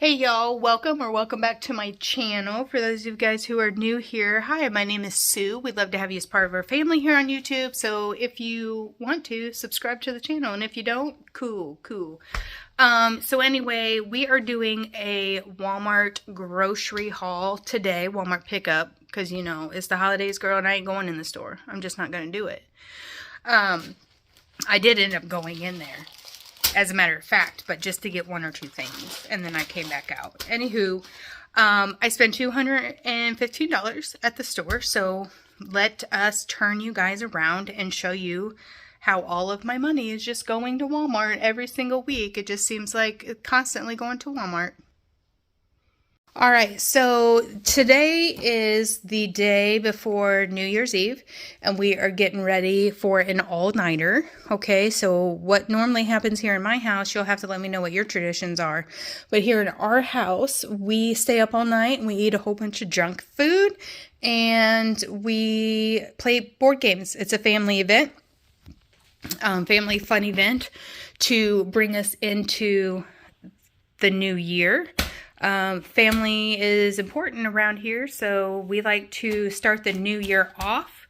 Hey y'all, welcome back to my channel. For those of you guys who are new here, hi, my name is Sue. We'd love to have you as part of our family here on YouTube. So if you want to, subscribe to the channel, and if you don't, cool. So anyway, we are doing a Walmart grocery haul today, Walmart pickup, because you know, it's the holidays, girl, and I ain't going in the store. I'm just not going to do it. I did end up going in there, as a matter of fact, but just to get one or two things, and then I came back out. Anywho, I spent $215 at the store, so let us turn you guys around and show you how all of my money is just going to Walmart every single week. It just seems like it's constantly going to Walmart. Alright, so today is the day before New Year's Eve, and we are getting ready for an all-nighter. Okay, so what normally happens here in my house, you'll have to let me know what your traditions are. But here in our house, we stay up all night and we eat a whole bunch of junk food, and we play board games. It's a family event, family fun event to bring us into the new year. Family is important around here, so we like to start the new year off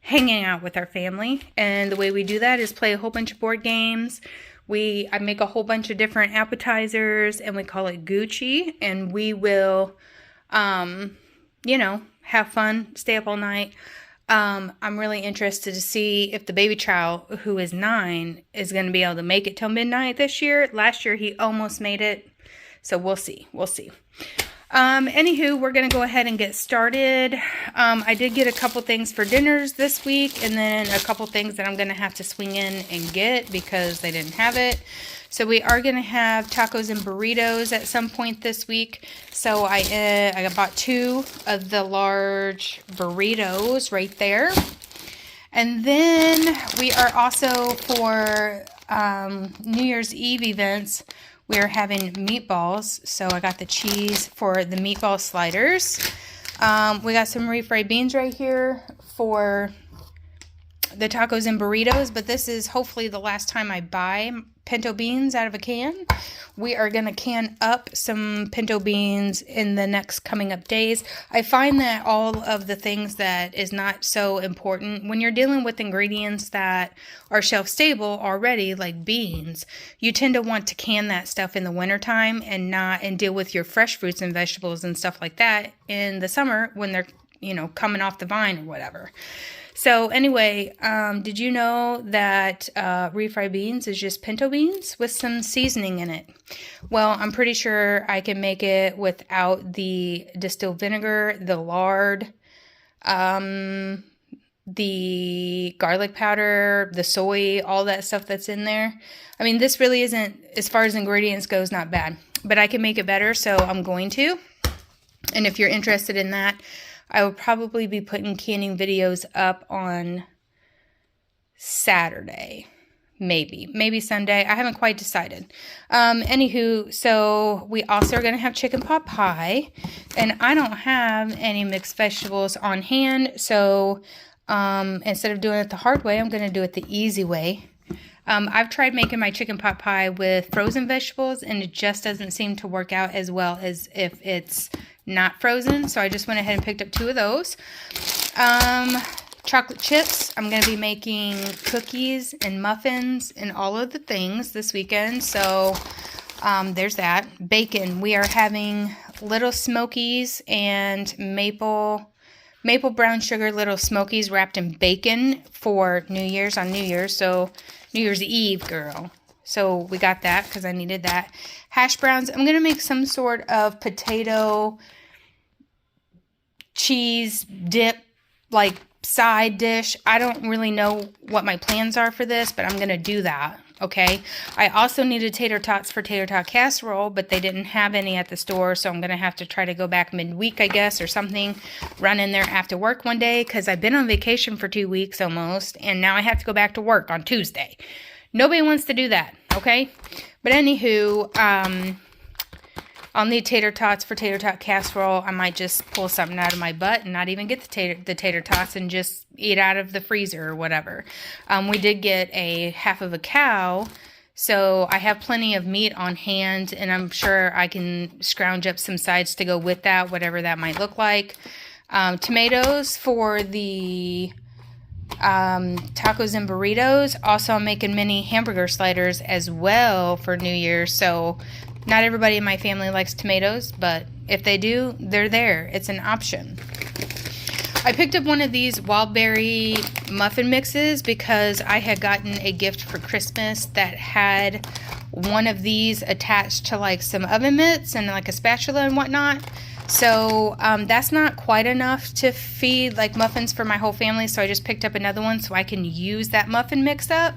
hanging out with our family, and the way we do that is play a whole bunch of board games. I make a whole bunch of different appetizers, and we call it Gucci, and we will, you know, have fun, stay up all night. I'm really interested to see if the baby child, who is 9, is going to be able to make it till midnight this year. Last year, he almost made it. So we'll see. Anywho, we're going to go ahead and get started. I did get a couple things for dinners this week, and then a couple things that I'm going to have to swing in and get because they didn't have it. So we are going to have tacos and burritos at some point this week. So I bought 2 of the large burritos right there. And then we are also, for New Year's Eve events, we're having meatballs, so I got the cheese for the meatball sliders. We got some refried beans right here for the tacos and burritos, but this is hopefully the last time I buy pinto beans out of a can. We are going to can up some pinto beans in the next coming up days. I find that all of the things that is not so important, when you're dealing with ingredients that are shelf stable already, like beans, you tend to want to can that stuff in the wintertime and deal with your fresh fruits and vegetables and stuff like that in the summer when they're, you know, coming off the vine or whatever. So anyway, did you know that refried beans is just pinto beans with some seasoning in it? Well, I'm pretty sure I can make it without the distilled vinegar, the lard, the garlic powder, the soy, all that stuff that's in there. I mean, this really isn't, as far as ingredients goes, not bad. But I can make it better, so I'm going to. And if you're interested in that, I will probably be putting canning videos up on Saturday, maybe Sunday. I haven't quite decided. Anywho, so we also are going to have chicken pot pie, and I don't have any mixed vegetables on hand, so instead of doing it the hard way, I'm going to do it the easy way. I've tried making my chicken pot pie with frozen vegetables, and it just doesn't seem to work out as well as if it's not frozen. So I just went ahead and picked up 2 of those. Chocolate chips. I'm going to be making cookies and muffins and all of the things this weekend. So there's that. Bacon. We are having Little Smokies and maple brown sugar Little Smokies wrapped in bacon for New Year's, on New Year's. So New Year's Eve, girl. So we got that because I needed that. Hash browns. I'm going to make some sort of potato cheese dip, like side dish. I don't really know what my plans are for this, but I'm going to do that. Okay. I also needed tater tots for tater tot casserole, but they didn't have any at the store. So I'm going to have to try to go back midweek, I guess, or something, run in there after work one day, because I've been on vacation for 2 weeks almost. And now I have to go back to work on Tuesday. Nobody wants to do that. Okay. But anywho, I'll need tater tots for tater tot casserole. I might just pull something out of my butt and not even get the tater tots and just eat out of the freezer or whatever. We did get a half of a cow So I have plenty of meat on hand, and I'm sure I can scrounge up some sides to go with that, whatever that might look like. Tomatoes for the tacos and burritos. Also, I'm making mini hamburger sliders as well for New Year's. So not everybody in my family likes tomatoes, but if they do, they're there. It's an option. I picked up one of these wild berry muffin mixes because I had gotten a gift for Christmas that had one of these attached to like some oven mitts and like a spatula and whatnot. So that's not quite enough to feed like muffins for my whole family, so I just picked up another one so I can use that muffin mix up.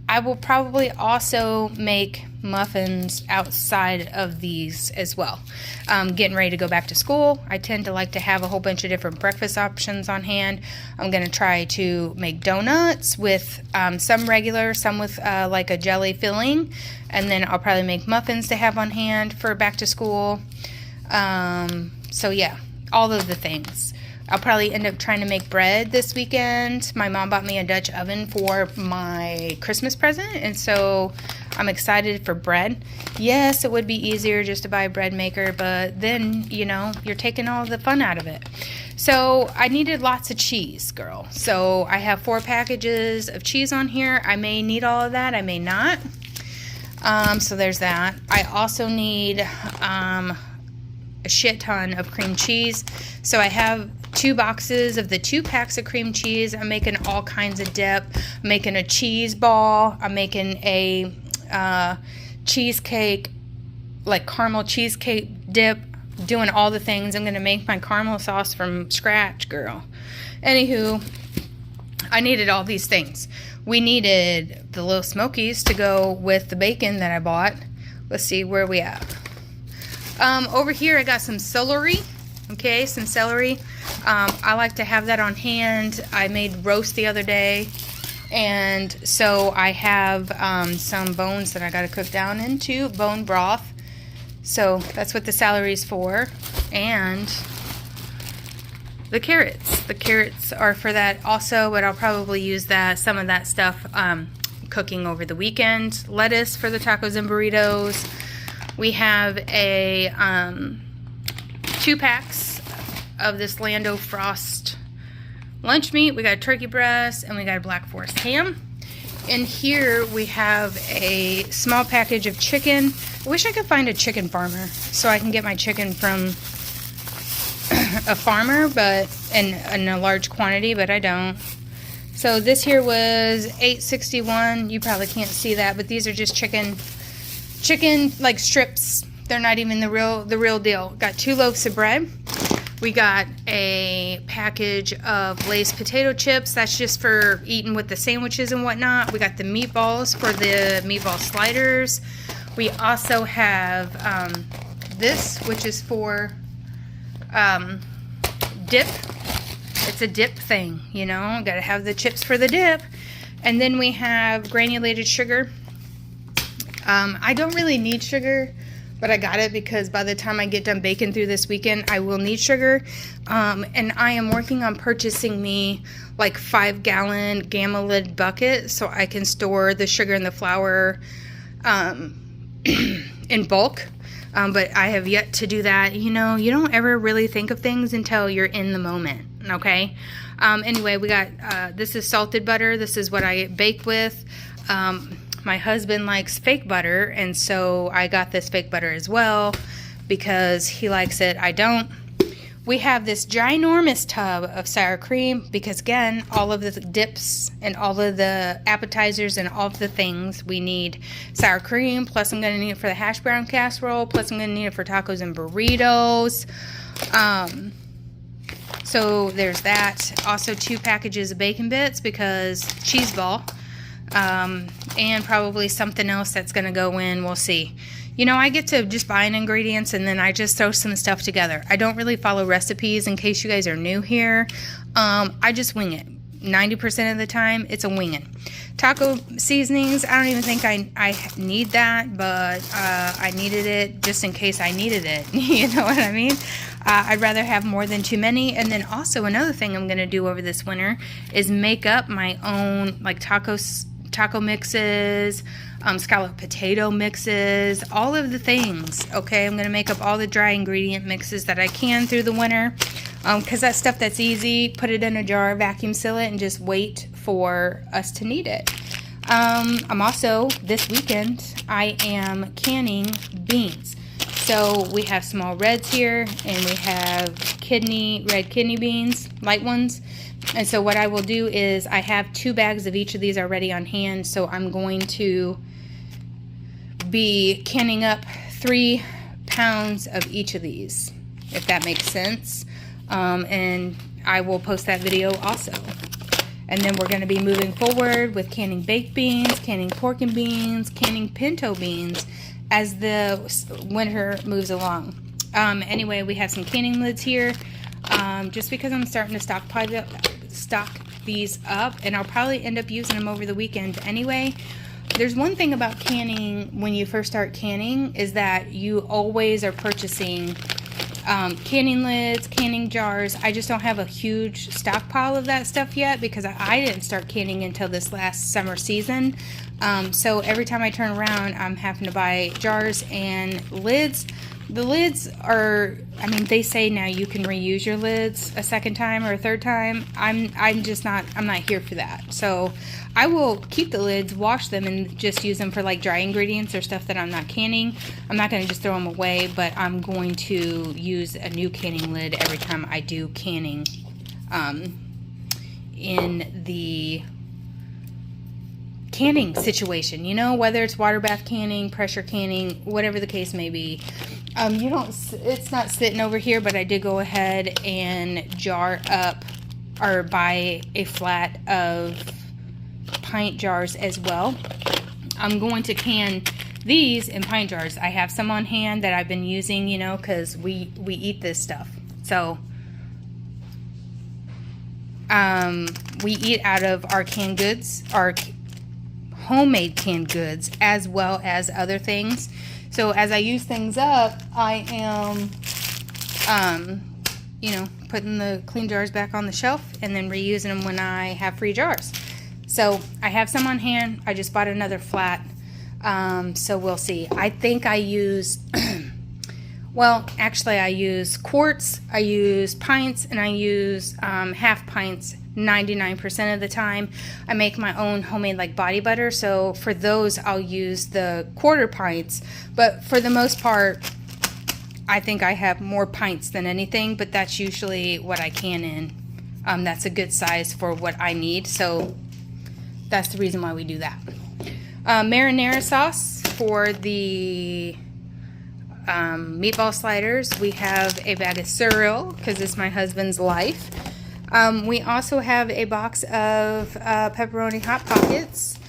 I will probably also make muffins outside of these as well. Getting ready to go back to school, I tend to like to have a whole bunch of different breakfast options on hand. I'm going to try to make donuts with some regular, some with like a jelly filling, and then I'll probably make muffins to have on hand for back to school. So yeah, all of the things. I'll probably end up trying to make bread this weekend. My mom bought me a Dutch oven for my Christmas present, and so I'm excited for bread. Yes, it would be easier just to buy a bread maker, but then, you know, you're taking all the fun out of it. So I needed lots of cheese, girl. So I have 4 packages of cheese on here. I may need all of that, I may not. So there's that. I also need a shit ton of cream cheese. So I have 2 boxes of the 2 packs of cream cheese. I'm making all kinds of dip. I'm making a cheese ball. I'm making a cheesecake, like caramel cheesecake dip. Doing all the things. I'm going to make my caramel sauce from scratch, girl. Anywho, I needed all these things. We needed the little smokies to go with the bacon that I bought. Let's see where we at. Over here I got some celery. Okay, some celery. I like to have that on hand. I made roast the other day, and so I have some bones that I got to cook down into bone broth. So that's what the celery's for, and the carrots. The carrots are for that also, but I'll probably use some of that stuff cooking over the weekend. Lettuce for the tacos and burritos. We have a 2 packs of this Lando Frost lunch meat. We got turkey breast, and we got a Black Forest ham. In here we have a small package of chicken. I wish I could find a chicken farmer so I can get my chicken from a farmer, but in a large quantity, but I don't. So this here was $8.61. You probably can't see that, but these are just chicken like strips. They're not even the real deal. Got 2 loaves of bread. We got a package of Lay's potato chips. That's just for eating with the sandwiches and whatnot. We got the meatballs for the meatball sliders. We also have this, which is for dip. It's a dip thing, you know. Got to have the chips for the dip. And then we have granulated sugar. I don't really need sugar, but I got it because by the time I get done baking through this weekend, I will need sugar. And I am working on purchasing me like 5-gallon gamma lid bucket so I can store the sugar and the flour in bulk. But I have yet to do that. You know, you don't ever really think of things until you're in the moment, okay? Anyway, we got, this is salted butter. This is what I bake with. My husband likes fake butter, and so I got this fake butter as well because he likes it. I don't. We have this ginormous tub of sour cream because, again, all of the dips and all of the appetizers and all of the things, we need sour cream. Plus, I'm going to need it for the hash brown casserole. Plus, I'm going to need it for tacos and burritos. So there's that. Also, 2 packages of bacon bits because cheese ball. And probably something else that's going to go in. We'll see. You know, I get to just buy ingredients and then I just throw some stuff together. I don't really follow recipes in case you guys are new here. I just wing it. 90% of the time, it's a winging. Taco seasonings, I don't even think I need that, but I needed it just in case I needed it. You know what I mean? I'd rather have more than too many. And then also another thing I'm going to do over this winter is make up my own like taco mixes, scalloped potato mixes, all of the things, okay? I'm going to make up all the dry ingredient mixes that I can through the winter, because that stuff that's easy, put it in a jar, vacuum seal it, and just wait for us to need it. I'm also, this weekend, I am canning beans. So we have small reds here, and we have red kidney beans, light ones. And so what I will do is I have 2 bags of each of these already on hand. So I'm going to be canning up 3 pounds of each of these, if that makes sense. And I will post that video also. And then we're going to be moving forward with canning baked beans, canning pork and beans, canning pinto beans as the winter moves along. Anyway, we have some canning lids here. Just because I'm starting to stock these up, and I'll probably end up using them over the weekend anyway. There's one thing about canning when you first start canning is that you always are purchasing canning lids, canning jars. I just don't have a huge stockpile of that stuff yet because I didn't start canning until this last summer season. So every time I turn around, I'm having to buy jars and lids. The lids are, I mean, they say now you can reuse your lids a second time or a third time. I'm not here for that. So I will keep the lids, wash them, and just use them for like dry ingredients or stuff that I'm not canning. I'm not going to just throw them away, but I'm going to use a new canning lid every time I do canning in the canning situation, you know, whether it's water bath canning, pressure canning, whatever the case may be. It's not sitting over here, but I did go ahead and jar up or buy a flat of pint jars as well. I'm going to can these in pint jars. I have some on hand that I've been using, you know, because we eat this stuff. So we eat out of our canned goods, our homemade canned goods, as well as other things. So as I use things up, I am, you know, putting the clean jars back on the shelf and then reusing them when I have free jars. So I have some on hand. I just bought another flat. So we'll see. I think I use, well, actually I use quarts, I use pints, and I use half pints 99% of the time. I make my own homemade like body butter, so for those I'll use the quarter pints, but for the most part I think I have more pints than anything, but that's usually what I can in. That's a good size for what I need, so that's the reason why we do that. Marinara sauce for the meatball sliders. We have a bag of cereal because it's my husband's life. We also have a box of pepperoni Hot Pockets.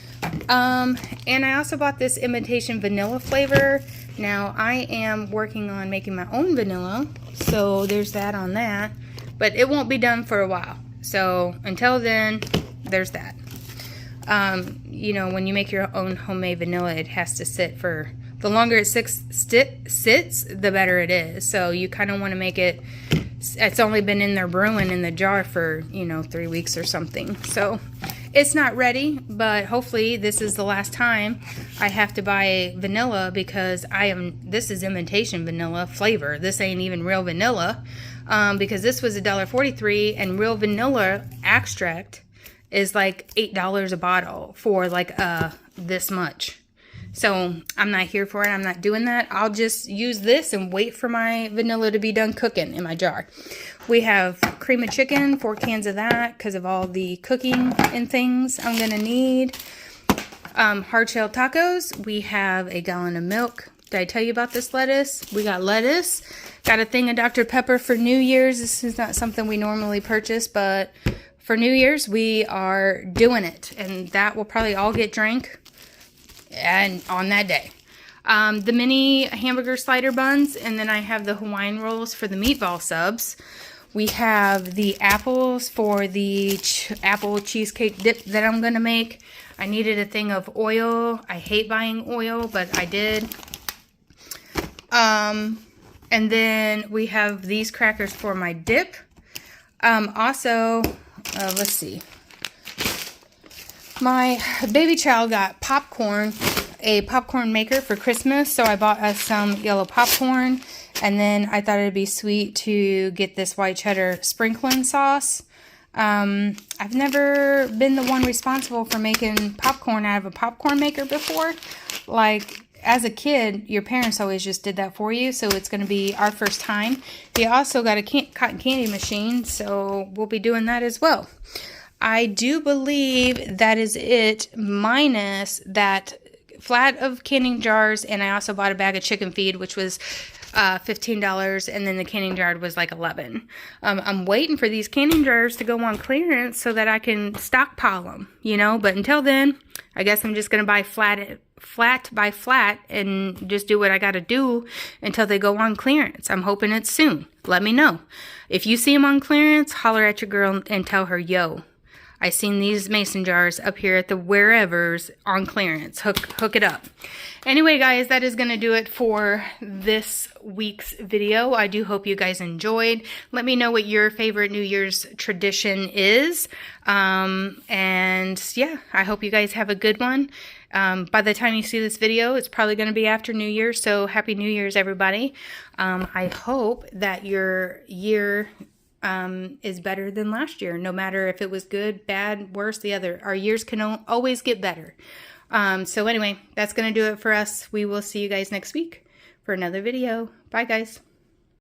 And I also bought this imitation vanilla flavor. Now, I am working on making my own vanilla, so there's that on that. But it won't be done for a while. So, until then, there's that. You know, when you make your own homemade vanilla, it has to sit for... The longer it sits, the better it is. So, you kind of want to make it... It's only been in there brewing in the jar for, you know, 3 weeks or something. So, it's not ready, but hopefully this is the last time I have to buy vanilla because this is imitation vanilla flavor. This ain't even real vanilla because this was $1.43 and real vanilla extract is like $8 a bottle for like this much. So I'm not here for it. I'm not doing that. I'll just use this and wait for my vanilla to be done cooking in my jar. We have cream of chicken, 4 cans of that because of all the cooking and things I'm going to need. Hard-shell tacos. We have a gallon of milk. Did I tell you about this lettuce? We got lettuce. Got a thing of Dr. Pepper for New Year's. This is not something we normally purchase, but for New Year's we are doing it. And that will probably all get drank and on that day. The mini hamburger slider buns, and then I have the Hawaiian rolls for the meatball subs. We have the apples for the apple cheesecake dip that I'm going to make. I needed a thing of oil. I hate buying oil, but I did. And then we have these crackers for my dip. Also, let's see. My baby child got popcorn a popcorn maker for Christmas, so I bought us some yellow popcorn, and then I thought it'd be sweet to get this white cheddar sprinkling sauce. I've never been the one responsible for making popcorn out of a popcorn maker before. Like, as a kid, your parents always just did that for you, so it's going to be our first time. We also got a cotton candy machine, so we'll be doing that as well. I do believe that is it, minus that flat of canning jars, and I also bought a bag of chicken feed, which was $15, and then the canning jar was like $11. I'm waiting for these canning jars to go on clearance so that I can stockpile them, you know, but until then, I guess I'm just going to buy flat by flat and just do what I got to do until they go on clearance. I'm hoping it's soon. Let me know. If you see them on clearance, holler at your girl and tell her, yo, I seen these mason jars up here at the wherevers on clearance. Hook it up. Anyway, guys, that is going to do it for this week's video. I do hope you guys enjoyed. Let me know what your favorite New Year's tradition is. And yeah, I hope you guys have a good one. By the time you see this video, it's probably going to be after New Year's. So Happy New Year's, everybody. I hope that your year is better than last year, no matter if it was good, bad, worse, the other. Our years can always get better. So anyway, that's going to do it for us. We will see you guys next week for another video. Bye, guys.